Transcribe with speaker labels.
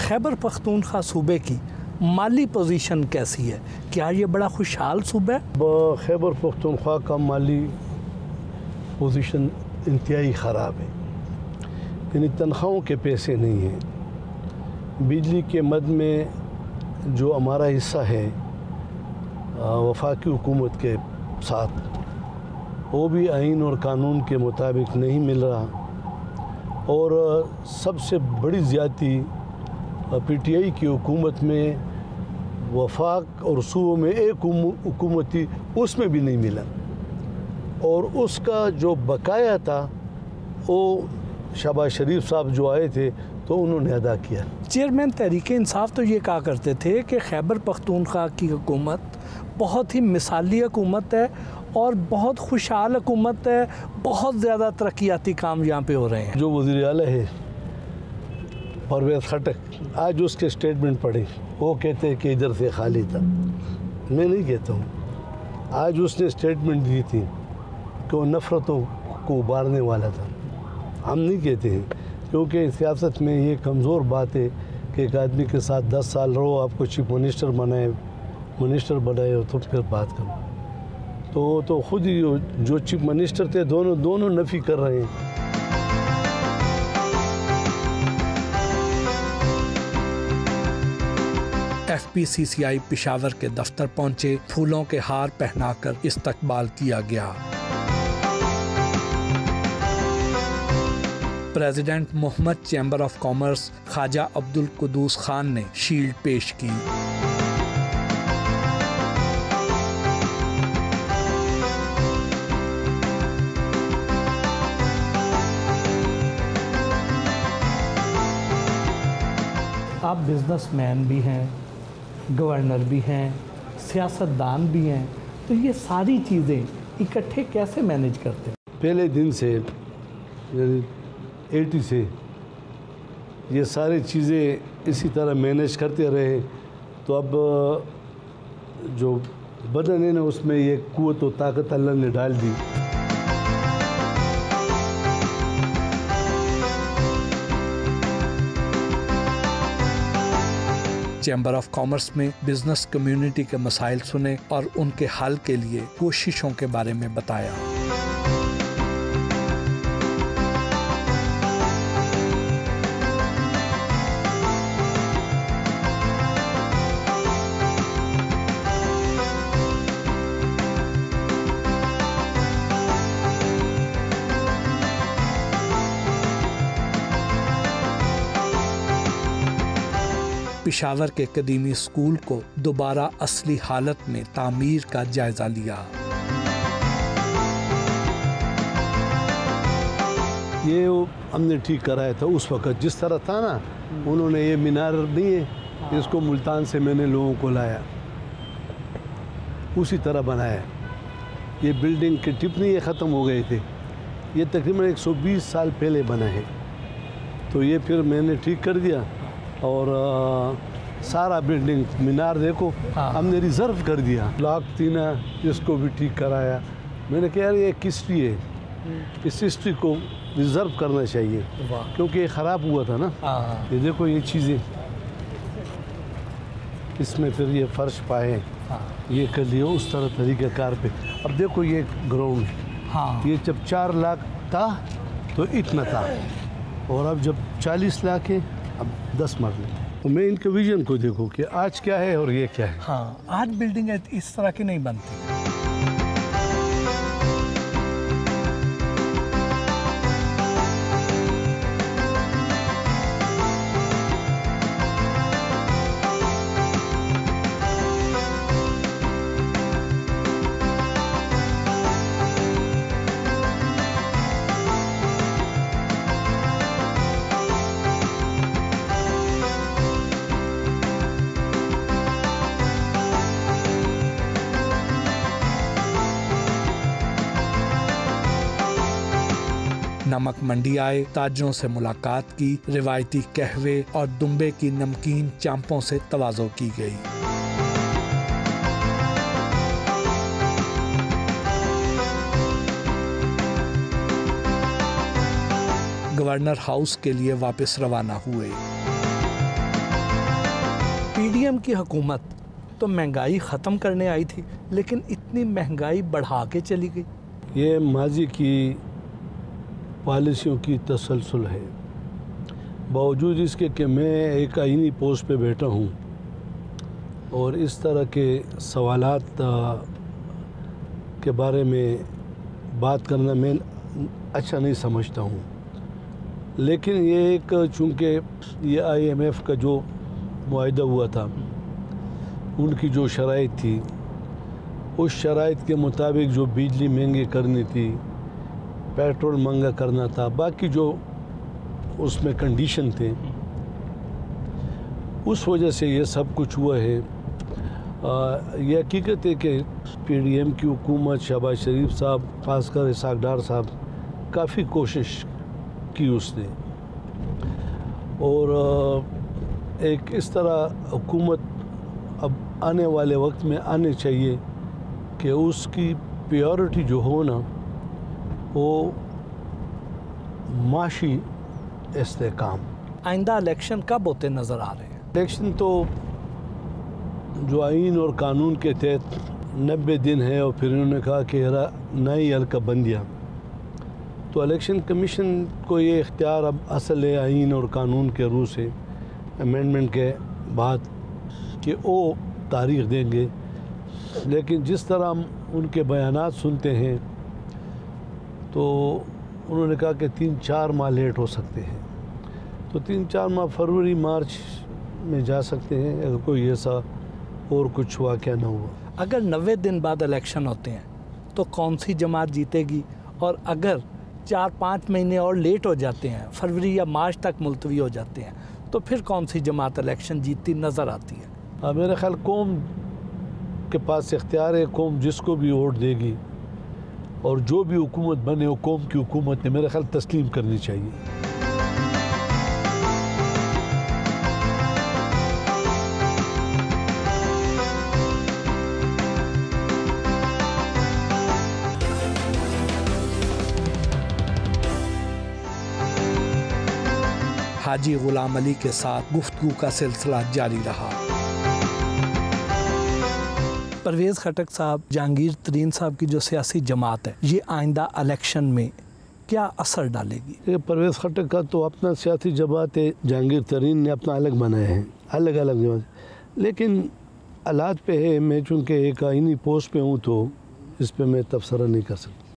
Speaker 1: खैबर पख्तूनख्वा सूबे की माली पोजीशन कैसी है? क्या ये बड़ा खुशहाल सूबा है?
Speaker 2: खैबर पख्तूनख्वा का माली पोजीशन इंतहाई ख़राब है। यानी तनख्वाहों के पैसे नहीं हैं। बिजली के मद में जो हमारा हिस्सा है वफाकी हुकूमत के साथ, वो भी आइन और कानून के मुताबिक नहीं मिल रहा। और सबसे बड़ी ज़्यादती पीटीआई की हुकूमत में वफाक और सूबों में एक हुकूमत थी, उसमें भी नहीं मिला। और उसका जो बकाया था वो शहबाज शरीफ साहब जो आए थे तो उन्होंने अदा किया।
Speaker 1: चेयरमैन तहरीक इंसाफ तो ये कहा करते थे कि खैबर पख्तूनख्वा की हुकूमत बहुत ही मिसाली हुकूमत है और बहुत खुशहाल हुकूमत है, बहुत ज़्यादा तरक्याती काम यहाँ पे हो रहे हैं।
Speaker 2: जो वज़ीर आला है परवेज़ खटक, आज उसके स्टेटमेंट पढ़े, वो कहते हैं कि इधर से खाली था। मैं नहीं कहता हूँ, आज उसने स्टेटमेंट दी थी कि वो नफ़रतों को उबारने वाला था। हम नहीं कहते हैं, क्योंकि सियासत में ये कमज़ोर बात है कि एक आदमी के साथ 10 साल रहो, आपको चीफ मिनिस्टर बनाए हो तो फिर बात करो। तो ख़ुद ही जो चीफ मिनिस्टर थे दोनों नफ़ी कर रहे हैं।
Speaker 1: FPCCI पेशावर के दफ्तर पहुंचे, फूलों के हार पहनाकर इस्तकबाल किया गया। President Mohammad chamber of commerce Khwaja Abdul Quddus Khan ने शील्ड पेश की। आप बिजनेसमैन भी हैं, गवर्नर भी हैं, सियासतदान भी हैं, तो ये सारी चीज़ें इकट्ठे कैसे मैनेज करते हैं?
Speaker 2: पहले दिन से 80 से ये सारी चीज़ें इसी तरह मैनेज करते रहे, तो अब जो बदन है ना उसमें ये कुव्वत और ताकत अल्लाह ने डाल दी।
Speaker 1: चैम्बर ऑफ कॉमर्स में बिजनेस कम्युनिटी के मसाइल सुने और उनके हल के लिए कोशिशों के बारे में बताया। पेशावर के कदीमी स्कूल को दोबारा असली हालत में तामीर का जायजा लिया।
Speaker 2: ये हमने ठीक कराया था उस वक़्त जिस तरह था ना। उन्होंने ये मीनार नहीं है, इसको मुल्तान से मैंने लोगों को लाया, उसी तरह बनाया। ये बिल्डिंग के टिप्पणी ये ख़त्म हो गए थे, ये तकरीबन 120 साल पहले बना है। तो ये फिर मैंने ठीक कर दिया और सारा बिल्डिंग मीनार देखो हमने रिज़र्व कर दिया। लाख तीना इसको भी ठीक कराया। मैंने कहा यार ये एक हिस्ट्री है, इस हिस्ट्री को रिज़र्व करना चाहिए क्योंकि ये ख़राब हुआ था ना। ये देखो ये चीज़ें, इसमें फिर ये फर्श पाए ये कर लिया उस तरह तरीक़ेकार पे। अब देखो ये ग्राउंड ये जब 4 लाख था तो इतना था, और अब जब 40 लाख है, अब 10 मरले। तो मैं इनके विजन को देखो कि आज क्या है और ये क्या है।
Speaker 1: आज बिल्डिंग इस तरह की नहीं बनती। नमक मंडी आए, ताजरों से मुलाकात की, रिवायती कहवे और दुम्बे की नमकीन चांपों से तवाज़ो की गई। गवर्नर हाउस के लिए वापस रवाना हुए। पीडीएम की हुकूमत तो महंगाई ख़त्म करने आई थी, लेकिन इतनी महंगाई बढ़ा के चली गई।
Speaker 2: ये माजी की पॉलिसियों की तसलसल है। बावजूद इसके कि मैं एक आईनी पोस्ट पे बैठा हूँ और इस तरह के सवालात के बारे में बात करना मैं अच्छा नहीं समझता हूँ, लेकिन ये एक चूँकि ये IMF का जो मुआहदा हुआ था, उनकी जो शराइत थी, उस शराइत के मुताबिक जो बिजली महंगी करनी थी, पेट्रोल महंगा करना था, बाकी जो उसमें कंडीशन थे, उस वजह से ये सब कुछ हुआ है। ये हकीकत है कि PDM की हुकूमत, शहबाज शरीफ साहब, खासकर इसहाक डार साहब, काफ़ी कोशिश की उसने, और एक इस तरह हुकूमत अब आने वाले वक्त में आने चाहिए कि उसकी प्रायोरिटी जो हो ना, वो माशी इस्तेहकाम।
Speaker 1: आइंदा इलेक्शन कब होते नज़र आ रहे हैं?
Speaker 2: इलेक्शन तो जो आइन और कानून के तहत 90 दिन है, और फिर उन्होंने कहा कि नई हल्का बंदियाँ, तो इलेक्शन कमीशन को ये इख्तियार अब असल है आइन और कानून के रूह से अमेंडमेंट के बाद कि वो तारीख़ देंगे। लेकिन जिस तरह हम उनके बयानात सुनते हैं तो उन्होंने कहा कि 3-4 माह लेट हो सकते हैं, तो 3-4 माह फरवरी मार्च में जा सकते हैं अगर कोई ऐसा और कुछ वाक़या ना हुआ।
Speaker 1: अगर 90 दिन बाद इलेक्शन होते हैं तो कौन सी जमात जीतेगी, और अगर 4-5 महीने और लेट हो जाते हैं, फरवरी या मार्च तक मुलतवी हो जाते हैं, तो फिर कौन सी जमात इलेक्शन जीतती नज़र आती है?
Speaker 2: मेरा ख्याल कौम के पास इख्तियार है, कौम जिसको भी वोट देगी और जो भी हुकूमत बने वो कौम की हुकूमत है, मेरा ख्याल तस्लीम करनी चाहिए।
Speaker 1: हाजी गुलाम अली के साथ गुफ्तगू का सिलसिला जारी रहा। परवेज़ खटक साहब, जहांगीर तरीन साहब की जो सियासी जमात है, ये आइंदा इलेक्शन में क्या असर डालेगी?
Speaker 2: परवेज़ खटक का तो अपना सियासी जमात है, जहांगीर तरीन ने अपना अलग बनाया है, अलग अलग जमात, लेकिन हालात पे है। मैं चूँकि एक आइनी पोस्ट पे हूँ तो इस पे मैं तबसरा नहीं कर सकता।